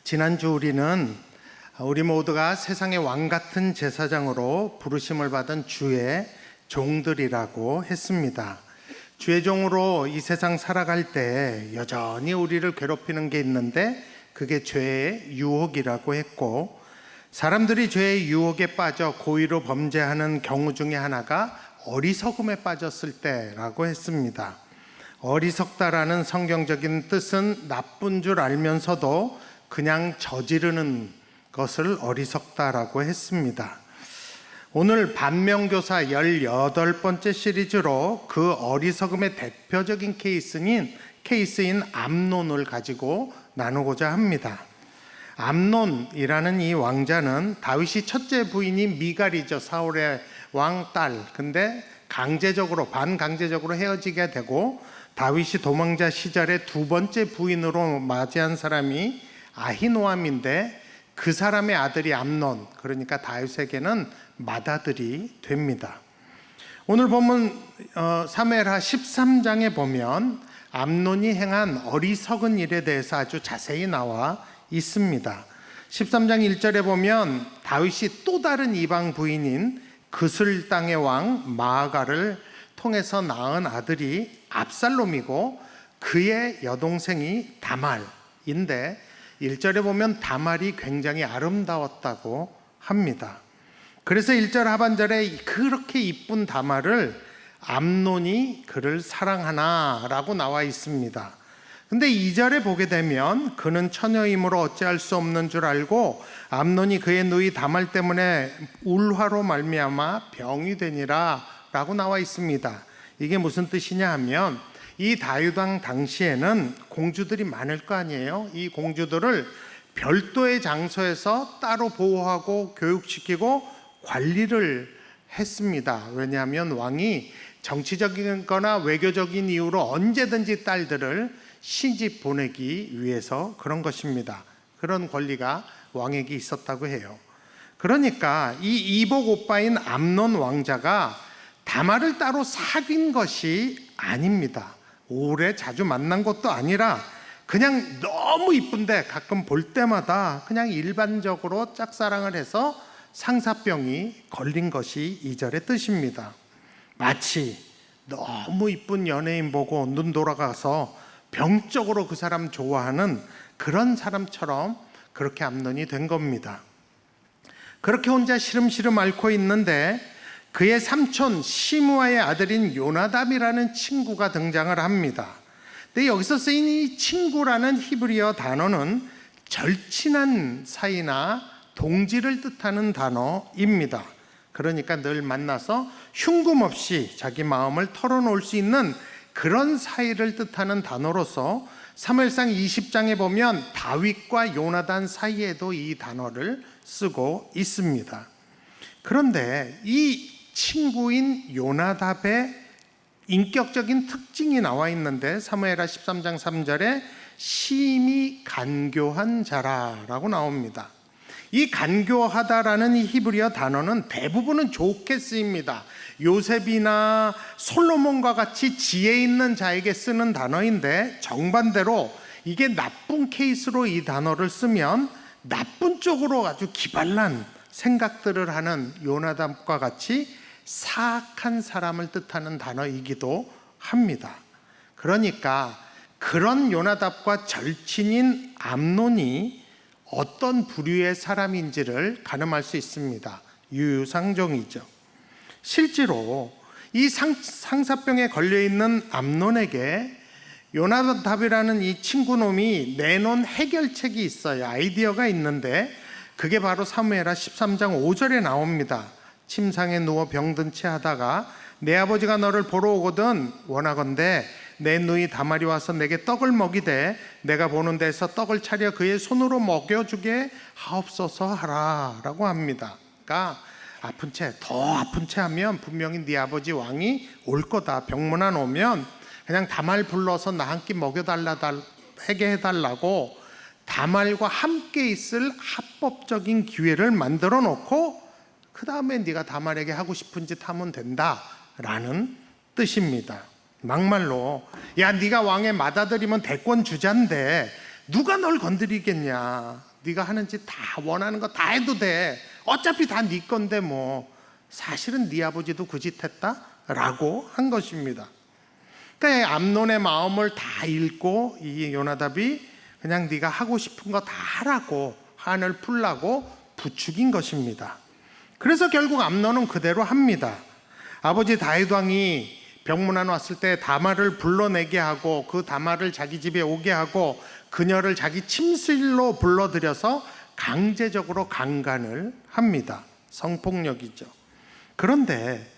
지난주 우리 모두가 세상의 왕 같은 제사장으로 부르심을 받은 주의 종들이라고 했습니다. 주의 종으로 이 세상 살아갈 때 여전히 우리를 괴롭히는 게 있는데 그게 죄의 유혹이라고 했고, 사람들이 죄의 유혹에 빠져 고의로 범죄하는 경우 중에 하나가 어리석음에 빠졌을 때라고 했습니다. 어리석다라는 성경적인 뜻은 나쁜 줄 알면서도 그냥 저지르는 것을 어리석다라고 했습니다. 오늘 반면교사 18번째 시리즈로 그 어리석음의 대표적인 케이스인 암논을 가지고 나누고자 합니다. 암논이라는 이 왕자는 다윗이 첫째 부인인 미갈이죠. 사울의 왕딸. 근데 반강제적으로 헤어지게 되고 다윗이 도망자 시절에 두 번째 부인으로 맞이한 사람이 아히노암인데 그 사람의 아들이 암논, 그러니까 다윗에게는 맏아들이 됩니다. 오늘 보면 사무엘하 13장에 보면 암논이 행한 어리석은 일에 대해서 아주 자세히 나와 있습니다. 13장 1절에 보면 다윗이 또 다른 이방 부인인 그슬 땅의 왕 마아가를 통해서 낳은 아들이 압살롬이고 그의 여동생이 다말인데 1절에 보면 다말이 굉장히 아름다웠다고 합니다. 그래서 1절 하반절에 그렇게 이쁜 다말을 암논이 그를 사랑하나 라고 나와 있습니다. 근데 2절에 보게 되면 그는 처녀이므로 어찌할 수 없는 줄 알고 암논이 그의 누이 다말 때문에 울화로 말미암아 병이 되니라 라고 나와 있습니다. 이게 무슨 뜻이냐 하면 이 다윗 왕 당시에는 공주들이 많을 거 아니에요. 이 공주들을 별도의 장소에서 따로 보호하고 교육시키고 관리를 했습니다. 왜냐하면 왕이 정치적인 거나 외교적인 이유로 언제든지 딸들을 시집 보내기 위해서 그런 것입니다. 그런 권리가 왕에게 있었다고 해요. 그러니까 이 이복 오빠인 암논 왕자가 다말을 따로 사귄 것이 아닙니다. 오래 자주 만난 것도 아니라 그냥 너무 이쁜데 가끔 볼 때마다 그냥 일반적으로 짝사랑을 해서 상사병이 걸린 것이 2절의 뜻입니다. 마치 너무 이쁜 연예인 보고 눈 돌아가서 병적으로 그 사람 좋아하는 그런 사람처럼 그렇게 암논이 된 겁니다. 그렇게 혼자 시름시름 앓고 있는데 그의 삼촌 시므아의 아들인 요나답이라는 친구가 등장을 합니다. 근데 여기서 쓰인 이 친구라는 히브리어 단어는 절친한 사이나 동지를 뜻하는 단어입니다. 그러니까 늘 만나서 흉금없이 자기 마음을 털어놓을 수 있는 그런 사이를 뜻하는 단어로서 사무엘상 20장에 보면 다윗과 요나단 사이에도 이 단어를 쓰고 있습니다. 그런데 이 친구인 요나답의 인격적인 특징이 나와 있는데 사무엘하 13장 3절에 심히 간교한 자라라고 나옵니다. 이 간교하다라는 이 히브리어 단어는 대부분은 좋게 쓰입니다. 요셉이나 솔로몬과 같이 지혜 있는 자에게 쓰는 단어인데 정반대로 이게 나쁜 케이스로 이 단어를 쓰면 나쁜 쪽으로 아주 기발난 생각들을 하는 요나답과 같이 사악한 사람을 뜻하는 단어이기도 합니다. 그러니까 그런 요나답과 절친인 암논이 어떤 부류의 사람인지를 가늠할 수 있습니다. 유유상종이죠. 실제로 이 상사병에 걸려있는 암논에게 요나답이라는 이 친구놈이 내놓은 해결책이 있어요. 아이디어가 있는데 그게 바로 사무엘하 13장 5절에 나옵니다. 침상에 누워 병든 채 하다가 내 아버지가 너를 보러 오거든 원하건대 내 누이 다말이 와서 내게 떡을 먹이되 내가 보는 데서 떡을 차려 그의 손으로 먹여주게 하옵소서 하라 라고 합니다. 그러니까 더 아픈 채 하면 분명히 네 아버지 왕이 올 거다. 병문안 오면 그냥 다말 불러서 나 한 끼 해게 해달라고 다말과 함께 있을 합법적인 기회를 만들어 놓고 그 다음에 네가 다말에게 하고 싶은 짓 하면 된다라는 뜻입니다. 막말로 야 네가 왕의 맏아들이면 대권 주자인데 누가 널 건드리겠냐, 네가 하는 짓 다 원하는 거 다 해도 돼. 어차피 다 네 건데 뭐. 사실은 네 아버지도 그 짓 했다? 라고 한 것입니다. 그러니까 암논의 마음을 다 읽고 이 요나답이 그냥 네가 하고 싶은 거 다 하라고, 한을 풀라고 부추긴 것입니다. 그래서 결국 암논은 그대로 합니다. 아버지 다윗 왕이 병문안 왔을 때 다말을 불러내게 하고 그 다말을 자기 집에 오게 하고 그녀를 자기 침실로 불러들여서 강제적으로 강간을 합니다. 성폭력이죠. 그런데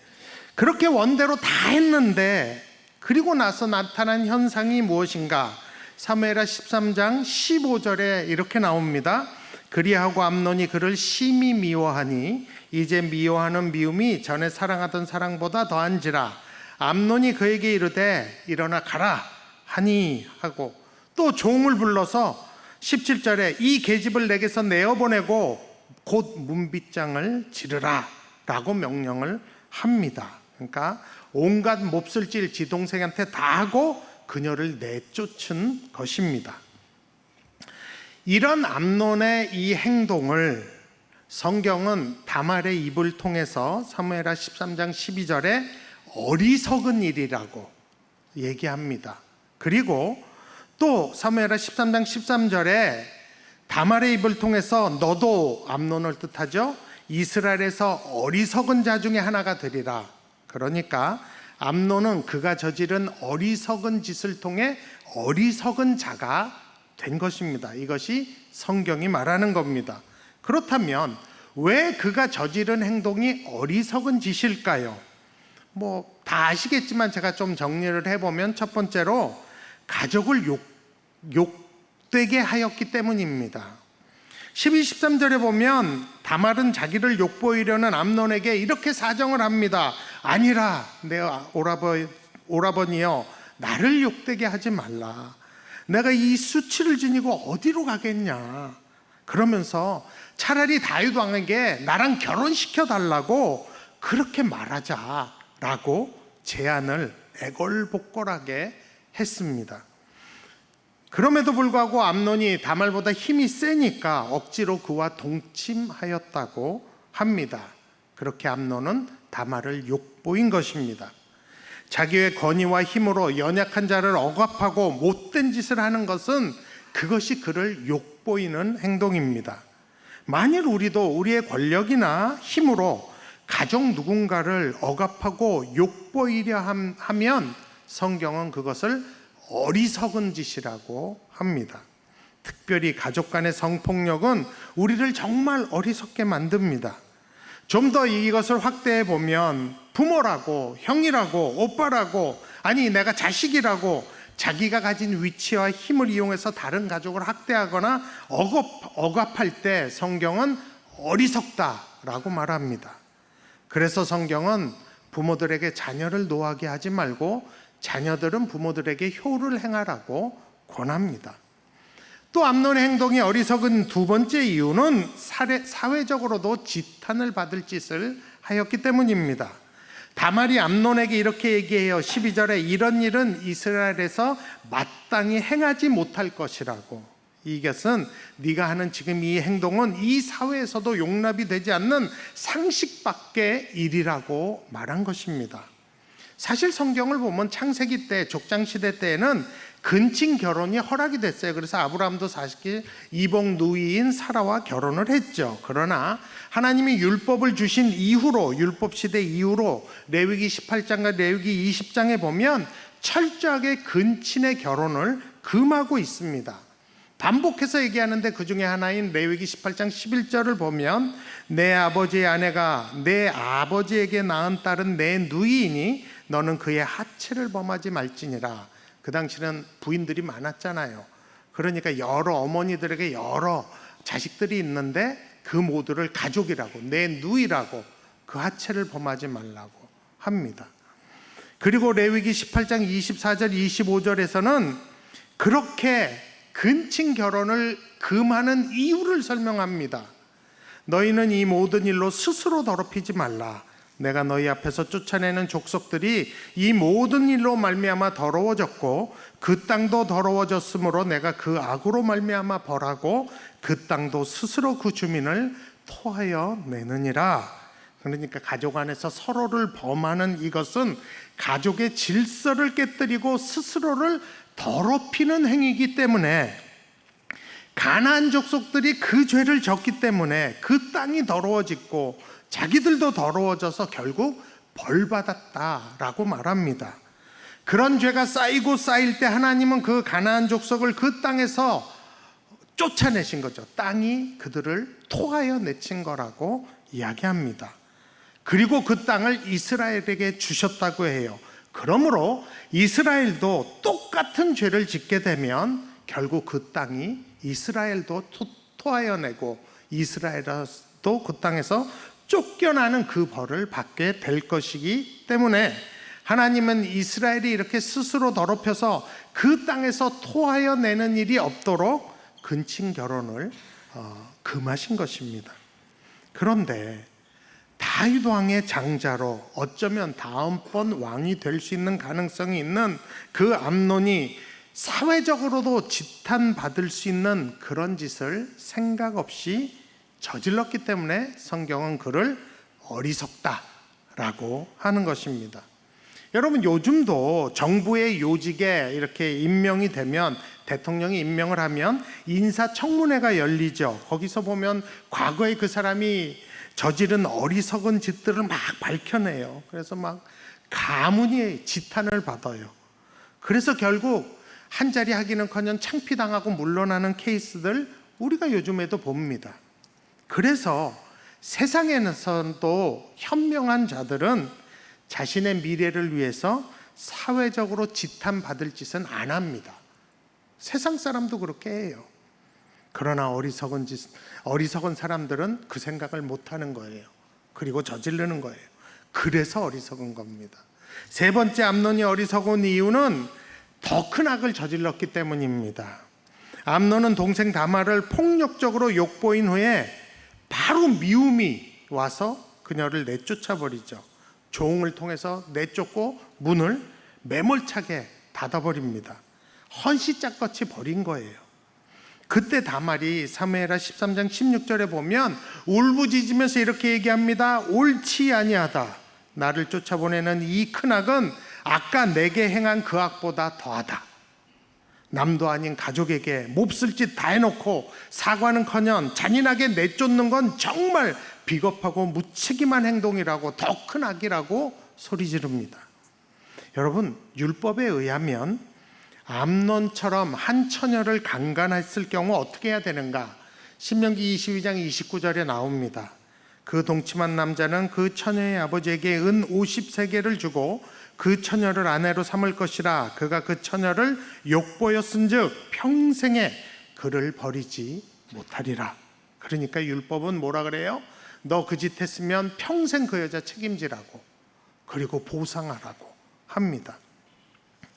그렇게 원대로 다 했는데 그리고 나서 나타난 현상이 무엇인가? 사무엘하 13장 15절에 이렇게 나옵니다. 그리하고 암논이 그를 심히 미워하니 이제 미워하는 미움이 전에 사랑하던 사랑보다 더한지라. 암논이 그에게 이르되 일어나 가라 하니 하고 또 종을 불러서 17절에 이 계집을 내게서 내어보내고 곧 문빗장을 지르라 라고 명령을 합니다. 그러니까 온갖 몹쓸 지 동생한테 다 하고 그녀를 내쫓은 것입니다. 이런 암논의 이 행동을 성경은 다말의 입을 통해서 사무엘하 13장 12절에 어리석은 일이라고 얘기합니다. 그리고 또 사무엘하 13장 13절에 다말의 입을 통해서 너도 암논을 뜻하죠. 이스라엘에서 어리석은 자 중에 하나가 되리라. 그러니까 암논은 그가 저지른 어리석은 짓을 통해 어리석은 자가 된 것입니다. 이것이 성경이 말하는 겁니다. 그렇다면 왜 그가 저지른 행동이 어리석은 짓일까요? 뭐 다 아시겠지만 제가 좀 정리를 해보면 첫 번째로 가족을 욕되게 하였기 때문입니다. 12, 13절에 보면 다말은 자기를 욕보이려는 암논에게 이렇게 사정을 합니다. 아니라 내 오라버니여 나를 욕되게 하지 말라. 내가 이 수치를 지니고 어디로 가겠냐. 그러면서 차라리 다윗 왕에게 나랑 결혼시켜 달라고 그렇게 말하자라고 제안을 애걸복걸하게 했습니다. 그럼에도 불구하고 암논이 다말보다 힘이 세니까 억지로 그와 동침하였다고 합니다. 그렇게 암논은 다말을 욕보인 것입니다. 자기의 권위와 힘으로 연약한 자를 억압하고 못된 짓을 하는 것은 그것이 그를 욕보이는 행동입니다. 만일 우리도 우리의 권력이나 힘으로 가족 누군가를 억압하고 욕보이려 하면 성경은 그것을 어리석은 짓이라고 합니다. 특별히 가족 간의 성폭력은 우리를 정말 어리석게 만듭니다. 좀 더 이것을 확대해 보면 부모라고, 형이라고, 오빠라고, 아니 내가 자식이라고 자기가 가진 위치와 힘을 이용해서 다른 가족을 학대하거나 억압할 때 성경은 어리석다라고 말합니다. 그래서 성경은 부모들에게 자녀를 노하게 하지 말고 자녀들은 부모들에게 효를 행하라고 권합니다. 또 암논의 행동이 어리석은 두 번째 이유는 사회적으로도 지탄을 받을 짓을 하였기 때문입니다. 다말이 암논에게 이렇게 얘기해요. 12절에 이런 일은 이스라엘에서 마땅히 행하지 못할 것이라고. 이것은 네가 하는 지금 이 행동은 이 사회에서도 용납이 되지 않는 상식 밖의 일이라고 말한 것입니다. 사실 성경을 보면 창세기 때, 족장시대 때에는 근친 결혼이 허락이 됐어요. 그래서 아브라함도 사실 이복 누이인 사라와 결혼을 했죠. 그러나 하나님이 율법을 주신 이후로, 율법시대 이후로 레위기 18장과 레위기 20장에 보면 철저하게 근친의 결혼을 금하고 있습니다. 반복해서 얘기하는데 그 중에 하나인 레위기 18장 11절을 보면 내 아버지의 아내가 내 아버지에게 낳은 딸은 내 누이이니 너는 그의 하체를 범하지 말지니라. 그 당시는 부인들이 많았잖아요. 그러니까 여러 어머니들에게 여러 자식들이 있는데 그 모두를 가족이라고, 내 누이라고, 그 하체를 범하지 말라고 합니다. 그리고 레위기 18장 24절 25절에서는 그렇게 근친 결혼을 금하는 이유를 설명합니다. 너희는 이 모든 일로 스스로 더럽히지 말라. 내가 너희 앞에서 쫓아내는 족속들이 이 모든 일로 말미암아 더러워졌고 그 땅도 더러워졌으므로 내가 그 악으로 말미암아 벌하고 그 땅도 스스로 그 주민을 토하여 내느니라. 그러니까 가족 안에서 서로를 범하는 이것은 가족의 질서를 깨뜨리고 스스로를 더럽히는 행위이기 때문에, 가나안 족속들이 그 죄를 졌기 때문에 그 땅이 더러워지고 자기들도 더러워져서 결국 벌받았다라고 말합니다. 그런 죄가 쌓이고 쌓일 때 하나님은 그 가나안 족속을 그 땅에서 쫓아내신 거죠. 땅이 그들을 토하여 내친 거라고 이야기합니다. 그리고 그 땅을 이스라엘에게 주셨다고 해요. 그러므로 이스라엘도 똑같은 죄를 짓게 되면 결국 그 땅이 이스라엘도 토하여 내고 이스라엘도 그 땅에서 쫓겨나는 그 벌을 받게 될 것이기 때문에 하나님은 이스라엘이 이렇게 스스로 더럽혀서 그 땅에서 토하여 내는 일이 없도록 근친 결혼을 금하신 것입니다. 그런데 다윗 왕의 장자로 어쩌면 다음번 왕이 될 수 있는 가능성이 있는 그 암논이 사회적으로도 지탄받을 수 있는 그런 짓을 생각 없이 저질렀기 때문에 성경은 그를 어리석다라고 하는 것입니다. 여러분, 요즘도 정부의 요직에 이렇게 임명이 되면, 대통령이 임명을 하면 인사청문회가 열리죠. 거기서 보면 과거에 그 사람이 저지른 어리석은 짓들을 막 밝혀내요. 그래서 막 가문이 지탄을 받아요. 그래서 결국 한 자리 하기는커녕 창피당하고 물러나는 케이스들 우리가 요즘에도 봅니다. 그래서 세상에서도 현명한 자들은 자신의 미래를 위해서 사회적으로 지탄받을 짓은 안 합니다. 세상 사람도 그렇게 해요. 그러나 어리석은 사람들은 그 생각을 못 하는 거예요. 그리고 저지르는 거예요. 그래서 어리석은 겁니다. 세 번째, 암논이 어리석은 이유는 더 큰 악을 저질렀기 때문입니다. 암논은 동생 다말을 폭력적으로 욕보인 후에 바로 미움이 와서 그녀를 내쫓아 버리죠. 종을 통해서 내쫓고 문을 매몰차게 닫아버립니다. 헌시짝같이 버린 거예요. 그때 다말이 사무엘하 13장 16절에 보면 울부짖으면서 이렇게 얘기합니다. 옳지 아니하다. 나를 쫓아보내는 이 큰 악은 아까 내게 행한 그 악보다 더하다. 남도 아닌 가족에게 몹쓸 짓 다 해놓고 사과는커녕 잔인하게 내쫓는 건 정말 비겁하고 무책임한 행동이라고, 더 큰 악이라고 소리 지릅니다. 여러분, 율법에 의하면 암논처럼 한 처녀를 강간했을 경우 어떻게 해야 되는가? 신명기 22장 29절에 나옵니다. 그 동침한 남자는 그 처녀의 아버지에게 은 50세겔을 주고 그 처녀를 아내로 삼을 것이라. 그가 그 처녀를 욕보였은즉 평생에 그를 버리지 못하리라. 그러니까 율법은 뭐라 그래요? 너 그 짓 했으면 평생 그 여자 책임지라고, 그리고 보상하라고 합니다.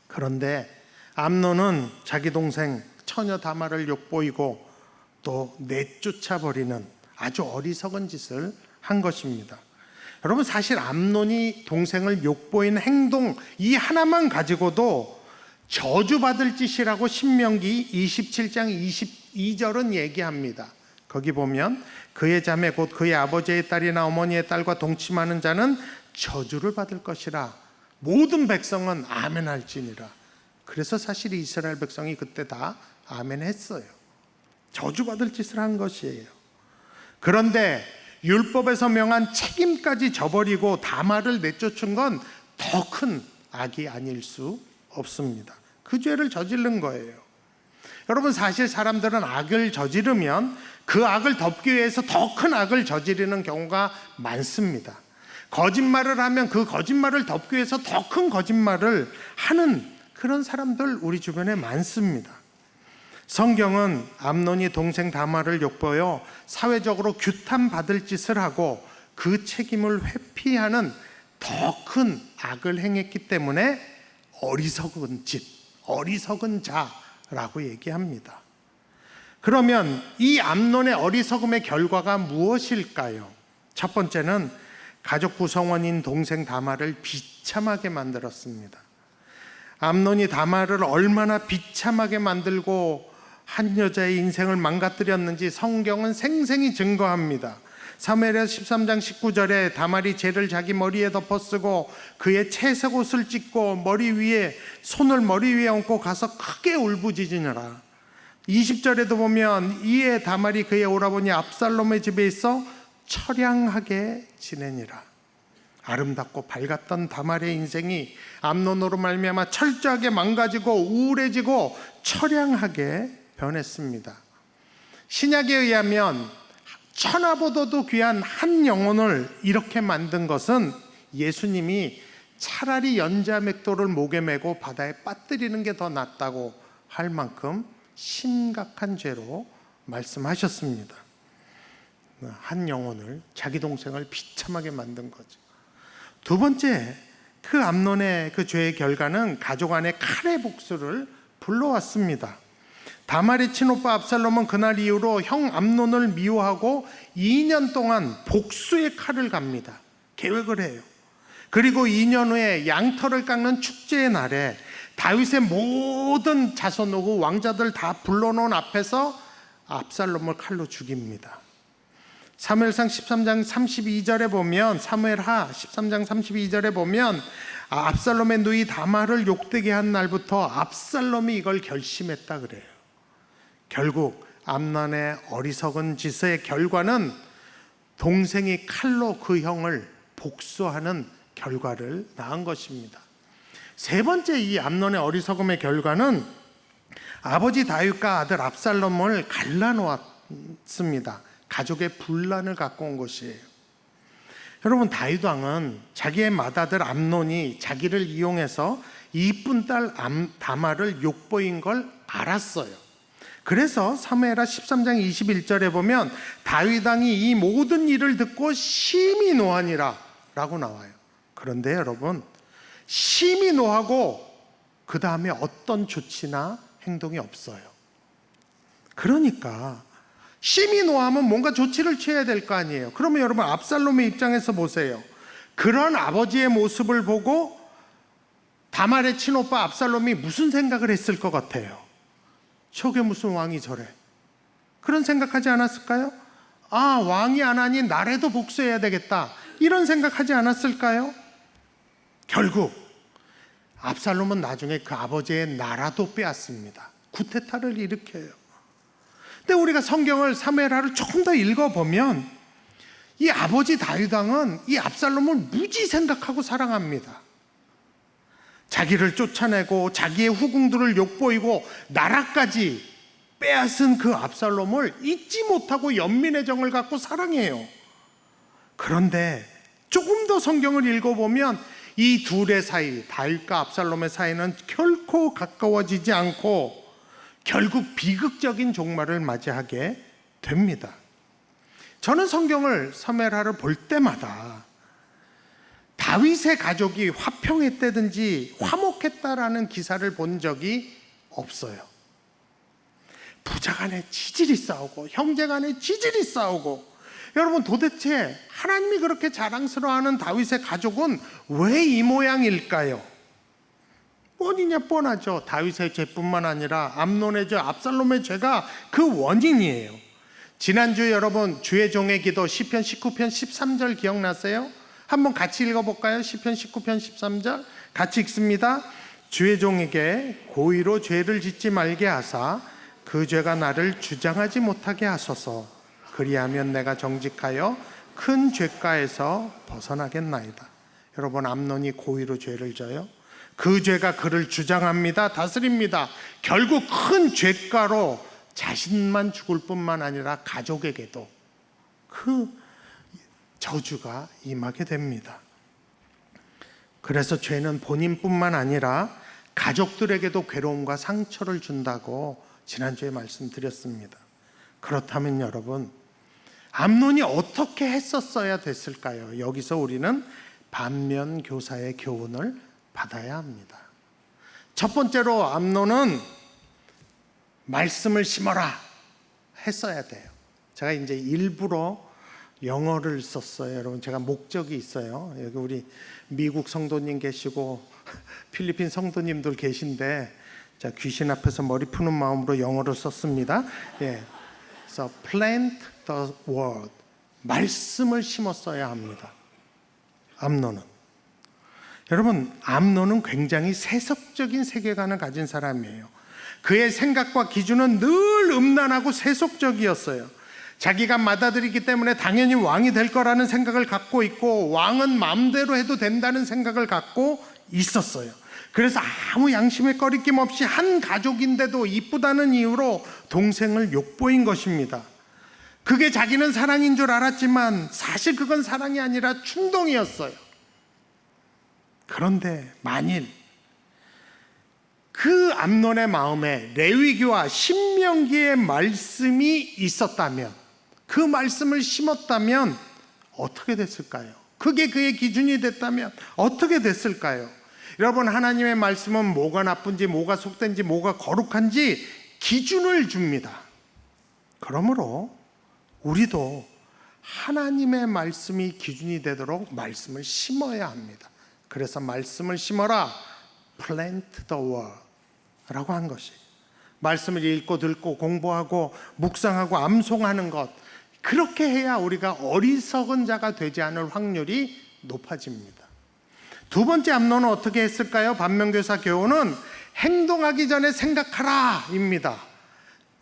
그런데 암논은 자기 동생 처녀 다말을 욕보이고 또 내쫓아버리는 아주 어리석은 짓을 한 것입니다. 여러분, 사실 암논이 동생을 욕보인 행동 이 하나만 가지고도 저주받을 짓이라고 신명기 27장 22절은 얘기합니다. 거기 보면 그의 자매 곧 그의 아버지의 딸이나 어머니의 딸과 동침하는 자는 저주를 받을 것이라. 모든 백성은 아멘할지니라. 그래서 사실 이스라엘 백성이 그때 다 아멘했어요. 저주받을 짓을 한 것이에요. 그런데 율법에서 명한 책임까지 저버리고 다말을 내쫓은 건 더 큰 악이 아닐 수 없습니다. 그 죄를 저지른 거예요. 여러분, 사실 사람들은 악을 저지르면 그 악을 덮기 위해서 더 큰 악을 저지르는 경우가 많습니다. 거짓말을 하면 그 거짓말을 덮기 위해서 더 큰 거짓말을 하는 그런 사람들 우리 주변에 많습니다. 성경은 암논이 동생 다말을 욕보여 사회적으로 규탄받을 짓을 하고 그 책임을 회피하는 더 큰 악을 행했기 때문에 어리석은 짓, 어리석은 자라고 얘기합니다. 그러면 이 암논의 어리석음의 결과가 무엇일까요? 첫 번째는 가족 구성원인 동생 다말을 비참하게 만들었습니다. 암논이 다말을 얼마나 비참하게 만들고 한 여자의 인생을 망가뜨렸는지 성경은 생생히 증거합니다. 사무엘하 13장 19절에 다말이 죄를 자기 머리에 덮어쓰고 그의 채색 옷을 찢고 손을 머리 위에 얹고 가서 크게 울부짖으니라. 20절에도 보면 이에 다말이 그의 오라버니 압살롬의 집에 있어 처량하게 지내니라. 아름답고 밝았던 다말의 인생이 암논으로 말미암아 철저하게 망가지고 우울해지고 처량하게 변했습니다. 신약에 의하면 천하보다도 귀한 한 영혼을 이렇게 만든 것은 예수님이 차라리 연자맥도를 목에 메고 바다에 빠뜨리는 게 더 낫다고 할 만큼 심각한 죄로 말씀하셨습니다. 한 영혼을, 자기 동생을 비참하게 만든 거죠. 두 번째, 그 암논의 그 죄의 결과는 가족 안에 칼의 복수를 불러왔습니다. 다말의 친오빠 압살롬은 그날 이후로 형 암논을 미워하고 2년 동안 복수의 칼을 갑니다. 계획을 해요. 그리고 2년 후에 양털을 깎는 축제의 날에 다윗의 모든 자손하고 왕자들 다 불러놓은 앞에서 압살롬을 칼로 죽입니다. 사무엘상 13장 32절에 보면, 사무엘하 13장 32절에 보면 압살롬의 누이 다말을 욕되게 한 날부터 압살롬이 이걸 결심했다 그래요. 결국 암논의 어리석은 짓의 결과는 동생이 칼로 그 형을 복수하는 결과를 낳은 것입니다. 세 번째, 이 암논의 어리석음의 결과는 아버지 다윗과 아들 압살롬을 갈라놓았습니다. 가족의 분란을 갖고 온 것이에요. 여러분, 다윗 왕은 자기의 맏아들 암논이 자기를 이용해서 이쁜 딸 다말을 욕보인 걸 알았어요. 그래서 사무엘하 13장 21절에 보면 다윗 왕이 이 모든 일을 듣고 심히 노하니라 라고 나와요. 그런데 여러분, 심히 노하고 그 다음에 어떤 조치나 행동이 없어요. 그러니까 심히 노하면 뭔가 조치를 취해야 될 거 아니에요. 그러면 여러분, 압살롬의 입장에서 보세요. 그런 아버지의 모습을 보고 다말의 친오빠 압살롬이 무슨 생각을 했을 것 같아요? 저게 무슨 왕이 저래? 그런 생각하지 않았을까요? 아, 왕이 안 하니 나라도 복수해야 되겠다, 이런 생각하지 않았을까요? 결국 압살롬은 나중에 그 아버지의 나라도 빼앗습니다. 쿠데타를 일으켜요. 근데 우리가 성경을, 사무엘하를 조금 더 읽어보면 이 아버지 다윗 왕은 이 압살롬을 무지 생각하고 사랑합니다. 자기를 쫓아내고 자기의 후궁들을 욕보이고 나라까지 빼앗은 그 압살롬을 잊지 못하고 연민의 정을 갖고 사랑해요. 그런데 조금 더 성경을 읽어보면 이 둘의 사이, 다윗과 압살롬의 사이는 결코 가까워지지 않고 결국 비극적인 종말을 맞이하게 됩니다. 저는 성경을, 사무엘하를 볼 때마다 다윗의 가족이 화평했다든지 화목했다라는 기사를 본 적이 없어요. 부자 간에 지질이 싸우고 형제 간에 지질이 싸우고, 여러분, 도대체 하나님이 그렇게 자랑스러워하는 다윗의 가족은 왜 이 모양일까요? 원인이 뻔하죠. 다윗의 죄뿐만 아니라 암논의 죄, 압살롬의 죄가 그 원인이에요. 지난주에 여러분, 주의 종의 기도 시편 19편 13절 기억나세요? 한번 같이 읽어볼까요? 시편 19편 13절 같이 읽습니다. 주의 종에게 고의로 죄를 짓지 말게 하사 그 죄가 나를 주장하지 못하게 하소서. 그리하면 내가 정직하여 큰 죄가에서 벗어나겠나이다. 여러분, 암논이 고의로 죄를 져요. 그 죄가 그를 주장합니다. 다스립니다. 결국 큰 죄가로 자신만 죽을 뿐만 아니라 가족에게도 그 저주가 임하게 됩니다. 그래서 죄는 본인뿐만 아니라 가족들에게도 괴로움과 상처를 준다고 지난주에 말씀드렸습니다. 그렇다면 여러분, 암논이 어떻게 했었어야 됐을까요? 여기서 우리는 반면교사의 교훈을 받아야 합니다. 첫 번째로 암논은 말씀을 심어라 했어야 돼요. 제가 이제 일부러 영어를 썼어요. 여러분, 제가 목적이 있어요. 여기 우리 미국 성도님 계시고 필리핀 성도님들 계신데, 자, 귀신 앞에서 머리 푸는 마음으로 영어를 썼습니다. 예, 그래서 plant the word, 말씀을 심었어야 합니다. 암논은, 여러분, 암논은 굉장히 세속적인 세계관을 가진 사람이에요. 그의 생각과 기준은 늘 음란하고 세속적이었어요. 자기가 맏아들이기 때문에 당연히 왕이 될 거라는 생각을 갖고 있고, 왕은 마음대로 해도 된다는 생각을 갖고 있었어요. 그래서 아무 양심에 꺼리낌 없이 한 가족인데도 이쁘다는 이유로 동생을 욕보인 것입니다. 그게 자기는 사랑인 줄 알았지만 사실 그건 사랑이 아니라 충동이었어요. 그런데 만일 그 암논의 마음에 레위기와 신명기의 말씀이 있었다면, 그 말씀을 심었다면 어떻게 됐을까요? 그게 그의 기준이 됐다면 어떻게 됐을까요? 여러분, 하나님의 말씀은 뭐가 나쁜지, 뭐가 속된지, 뭐가 거룩한지 기준을 줍니다. 그러므로 우리도 하나님의 말씀이 기준이 되도록 말씀을 심어야 합니다. 그래서 말씀을 심어라, plant the word 라고 한 것이, 말씀을 읽고 듣고 공부하고 묵상하고 암송하는 것, 그렇게 해야 우리가 어리석은 자가 되지 않을 확률이 높아집니다. 두 번째 암논은 어떻게 했을까요? 반면교사 교훈은 행동하기 전에 생각하라 입니다.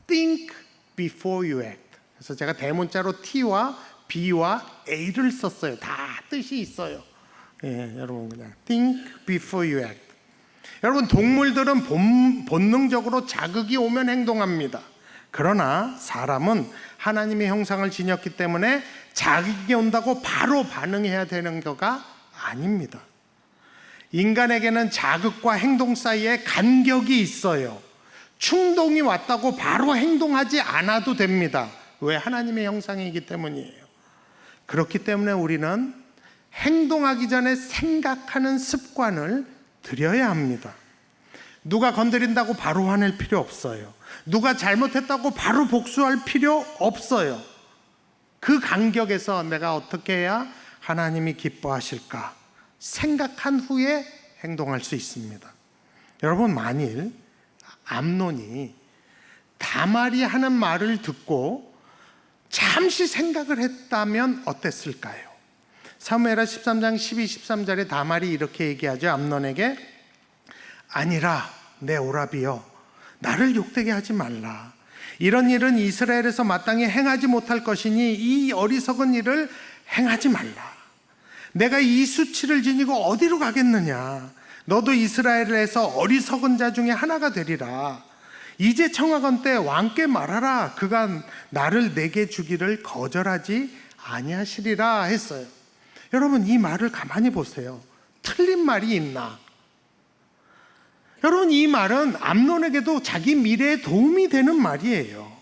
Think before you act. 그래서 제가 대문자로 T와 B와 A를 썼어요. 다 뜻이 있어요. 예, 여러분, 그냥 think before you act. 여러분, 동물들은 본능적으로 자극이 오면 행동합니다. 그러나 사람은 하나님의 형상을 지녔기 때문에 자극이 온다고 바로 반응해야 되는 거가 아닙니다. 인간에게는 자극과 행동 사이에 간격이 있어요. 충동이 왔다고 바로 행동하지 않아도 됩니다. 왜? 하나님의 형상이기 때문이에요. 그렇기 때문에 우리는 행동하기 전에 생각하는 습관을 들여야 합니다. 누가 건드린다고 바로 화낼 필요 없어요. 누가 잘못했다고 바로 복수할 필요 없어요. 그 간격에서 내가 어떻게 해야 하나님이 기뻐하실까 생각한 후에 행동할 수 있습니다. 여러분, 만일 암논이 다말이 하는 말을 듣고 잠시 생각을 했다면 어땠을까요? 사무엘하 13장 12, 13절에 다말이 이렇게 얘기하죠. 암논에게, 아니라 내 오라비여, 나를 욕되게 하지 말라. 이런 일은 이스라엘에서 마땅히 행하지 못할 것이니 이 어리석은 일을 행하지 말라. 내가 이 수치를 지니고 어디로 가겠느냐. 너도 이스라엘에서 어리석은 자 중에 하나가 되리라. 이제 청하건대 왕께 말하라. 그가 나를 내게 주기를 거절하지 아니하시리라 했어요. 여러분, 이 말을 가만히 보세요. 틀린 말이 있나? 여러분, 이 말은 암논에게도 자기 미래에 도움이 되는 말이에요.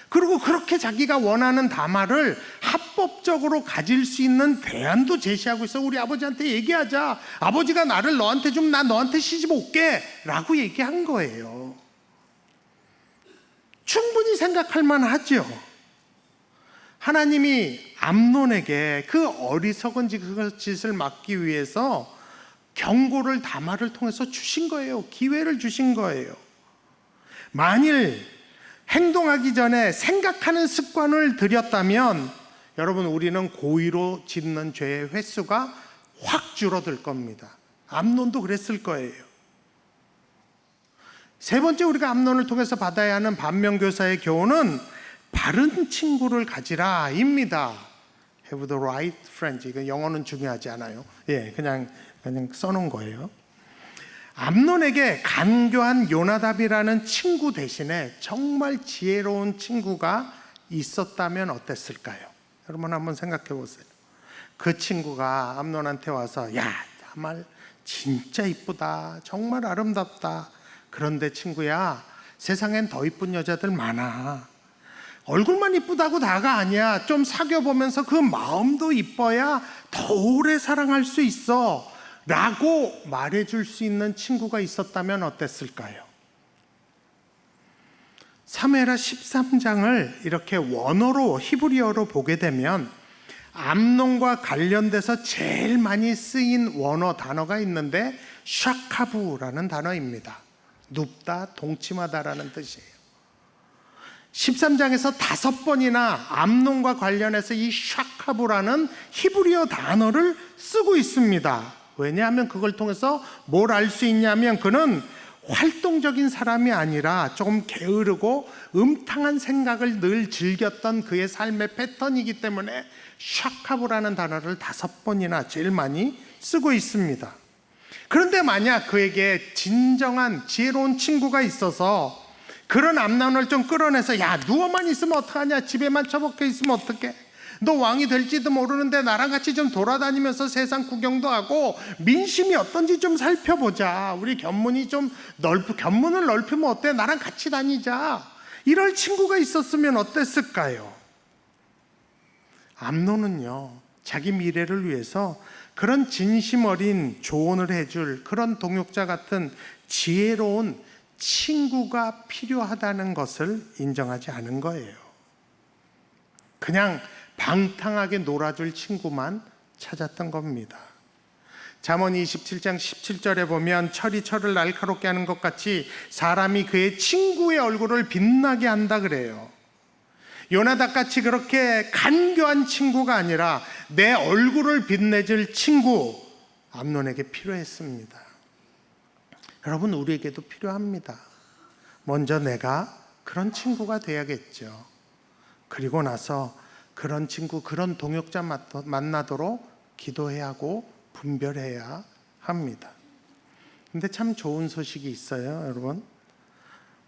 그리고 그렇게 자기가 원하는 다말을 합법적으로 가질 수 있는 대안도 제시하고 있어. 우리 아버지한테 얘기하자. 아버지가 나를 너한테 주면 나 너한테 시집 올게 라고 얘기한 거예요. 충분히 생각할 만하죠. 하나님이 암논에게 그 어리석은 짓을 막기 위해서 경고를 다말을 통해서 주신 거예요. 기회를 주신 거예요. 만일 행동하기 전에 생각하는 습관을 들였다면 여러분, 우리는 고의로 짓는 죄의 횟수가 확 줄어들 겁니다. 암논도 그랬을 거예요. 세 번째, 우리가 암논을 통해서 받아야 하는 반면교사의 교훈은 바른 친구를 가지라 입니다. Have the right friends. 이거 영어는 중요하지 않아요. 예, 그냥 써놓은 거예요. 암논에게 간교한 요나답이라는 친구 대신에 정말 지혜로운 친구가 있었다면 어땠을까요? 여러분, 한번 생각해 보세요. 그 친구가 암논한테 와서, 야, 다말 진짜 이쁘다, 정말 아름답다. 그런데 친구야, 세상엔 더 이쁜 여자들 많아. 얼굴만 이쁘다고 다가 아니야. 좀 사귀어보면서 그 마음도 이뻐야 더 오래 사랑할 수 있어 라고 말해줄 수 있는 친구가 있었다면 어땠을까요? 사무엘하 13장을 이렇게 원어로, 히브리어로 보게 되면 암논과 관련돼서 제일 많이 쓰인 원어 단어가 있는데 샤카부라는 단어입니다. 눕다, 동침하다라는 뜻이에요. 13장에서 5번이나 암논과 관련해서 이 샤카부라는 히브리어 단어를 쓰고 있습니다. 왜냐하면 그걸 통해서 뭘 알 수 있냐면 그는 활동적인 사람이 아니라 조금 게으르고 음탕한 생각을 늘 즐겼던 그의 삶의 패턴이기 때문에 샤카부라는 단어를 5번이나 제일 많이 쓰고 있습니다. 그런데 만약 그에게 진정한 지혜로운 친구가 있어서 그런 암논을 좀 끌어내서 야, 누워만 있으면 어떡하냐, 집에만 처박혀 있으면 어떡해, 너 왕이 될지도 모르는데 나랑 같이 좀 돌아다니면서 세상 구경도 하고 민심이 어떤지 좀 살펴보자, 우리 견문이 좀 견문을 넓히면 어때, 나랑 같이 다니자, 이럴 친구가 있었으면 어땠을까요? 암논은요, 자기 미래를 위해서 그런 진심 어린 조언을 해줄 그런 동역자 같은 지혜로운 친구가 필요하다는 것을 인정하지 않은 거예요. 그냥 방탕하게 놀아줄 친구만 찾았던 겁니다. 잠언 27장 17절에 보면 철이 철을 날카롭게 하는 것 같이 사람이 그의 친구의 얼굴을 빛나게 한다 그래요. 요나답같이 그렇게 간교한 친구가 아니라 내 얼굴을 빛내줄 친구, 암논에게 필요했습니다. 여러분, 우리에게도 필요합니다. 먼저 내가 그런 친구가 돼야겠죠. 그리고 나서 그런 친구, 그런 동역자 만나도록 기도해야 하고 분별해야 합니다. 근데 참 좋은 소식이 있어요, 여러분.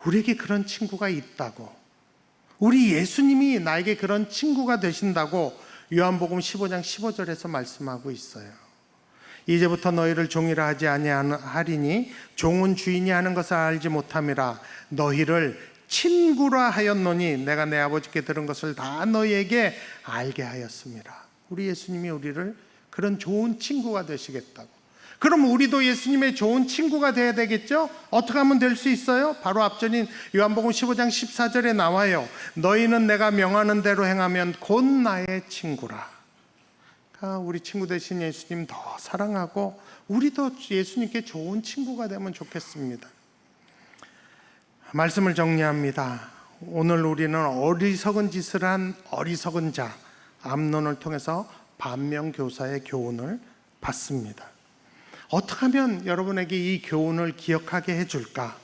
우리에게 그런 친구가 있다고, 우리 예수님이 나에게 그런 친구가 되신다고 요한복음 15장 15절에서 말씀하고 있어요. 이제부터 너희를 종이라 하지 아니하리니 종은 주인이 하는 것을 알지 못함이라. 너희를 친구라 하였노니 내가 내 아버지께 들은 것을 다 너희에게 알게 하였습니다. 우리 예수님이 우리를 그런 좋은 친구가 되시겠다고. 그럼 우리도 예수님의 좋은 친구가 돼야 되겠죠? 어떻게 하면 될 수 있어요? 바로 앞전인 요한복음 15장 14절에 나와요. 너희는 내가 명하는 대로 행하면 곧 나의 친구라. 우리 친구 되신 예수님 더 사랑하고 우리도 예수님께 좋은 친구가 되면 좋겠습니다. 말씀을 정리합니다. 오늘 우리는 어리석은 짓을 한 어리석은 자 암논을 통해서 반면교사의 교훈을 받습니다. 어떻게 하면 여러분에게 이 교훈을 기억하게 해줄까?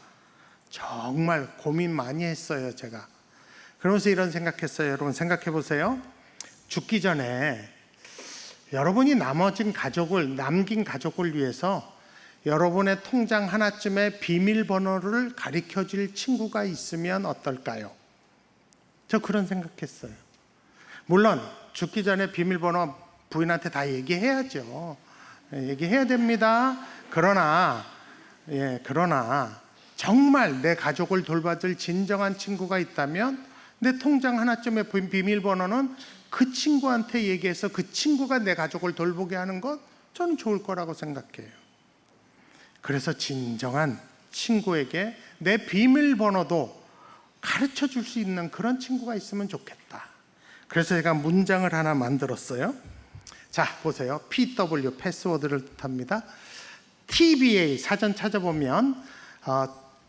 정말 고민 많이 했어요, 제가. 그러면서 이런 생각했어요. 여러분 생각해 보세요. 죽기 전에 여러분이 남긴 가족을 위해서 여러분의 통장 하나쯤에 비밀번호를 가르쳐줄 친구가 있으면 어떨까요? 저 그런 생각했어요. 물론 죽기 전에 비밀번호 부인한테 다 얘기해야죠. 얘기해야 됩니다. 그러나 정말 내 가족을 돌봐줄 진정한 친구가 있다면 내 통장 하나쯤에 비밀번호는 그 친구한테 얘기해서 그 친구가 내 가족을 돌보게 하는 것, 저는 좋을 거라고 생각해요. 그래서 진정한 친구에게 내 비밀번호도 가르쳐 줄 수 있는 그런 친구가 있으면 좋겠다. 그래서 제가 문장을 하나 만들었어요. 자, 보세요. PW, 패스워드를 뜻합니다. TBA, 사전 찾아보면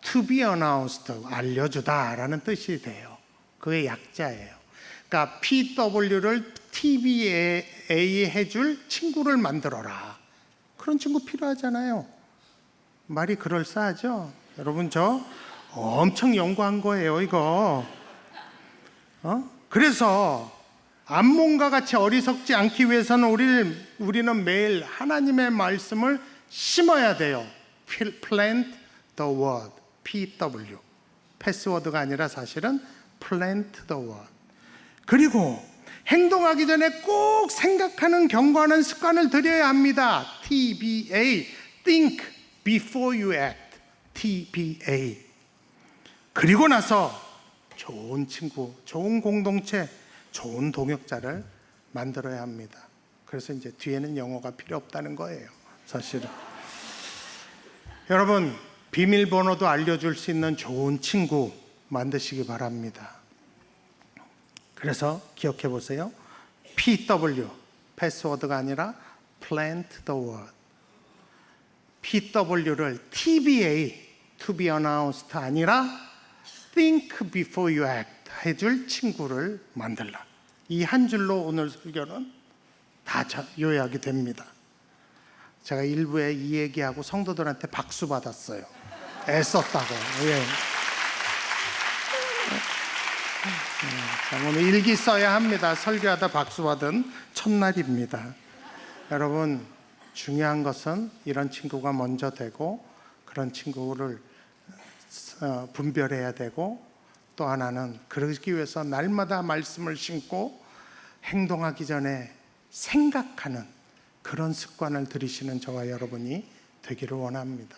To be announced, 알려주다 라는 뜻이 돼요. 그게 약자예요. 그러니까 PW를 TBA 해줄 친구를 만들어라. 그런 친구 필요하잖아요. 말이 그럴싸하죠? 여러분, 저 엄청 연구한 거예요, 이거. 그래서 암몬과 같이 어리석지 않기 위해서는 우리는 매일 하나님의 말씀을 심어야 돼요. Plant the word, PW. 패스워드가 아니라 사실은 Plant the word. 그리고 행동하기 전에 꼭 생각하는 경고하는 습관을 들여야 합니다. TBA, Think before you act. TBA. 그리고 나서 좋은 친구, 좋은 공동체, 좋은 동역자를 만들어야 합니다. 그래서 이제 뒤에는 영어가 필요 없다는 거예요, 사실은. 여러분, 비밀번호도 알려줄 수 있는 좋은 친구 만드시기 바랍니다. 그래서 기억해 보세요. PW, 패스워드가 아니라 plant the word. PW를 TBA, to be announced 아니라 think before you act 해줄 친구를 만들라. 이 한 줄로 오늘 설교는 다 요약이 됩니다. 제가 일부에 이 얘기하고 성도들한테 박수 받았어요. 애썼다고. 예. 오늘 일기 써야 합니다. 설교하다 박수 받은 첫날입니다. 여러분, 중요한 것은 이런 친구가 먼저 되고 그런 친구를 분별해야 되고, 또 하나는 그러기 위해서 날마다 말씀을 신고 행동하기 전에 생각하는 그런 습관을 들이시는 저와 여러분이 되기를 원합니다.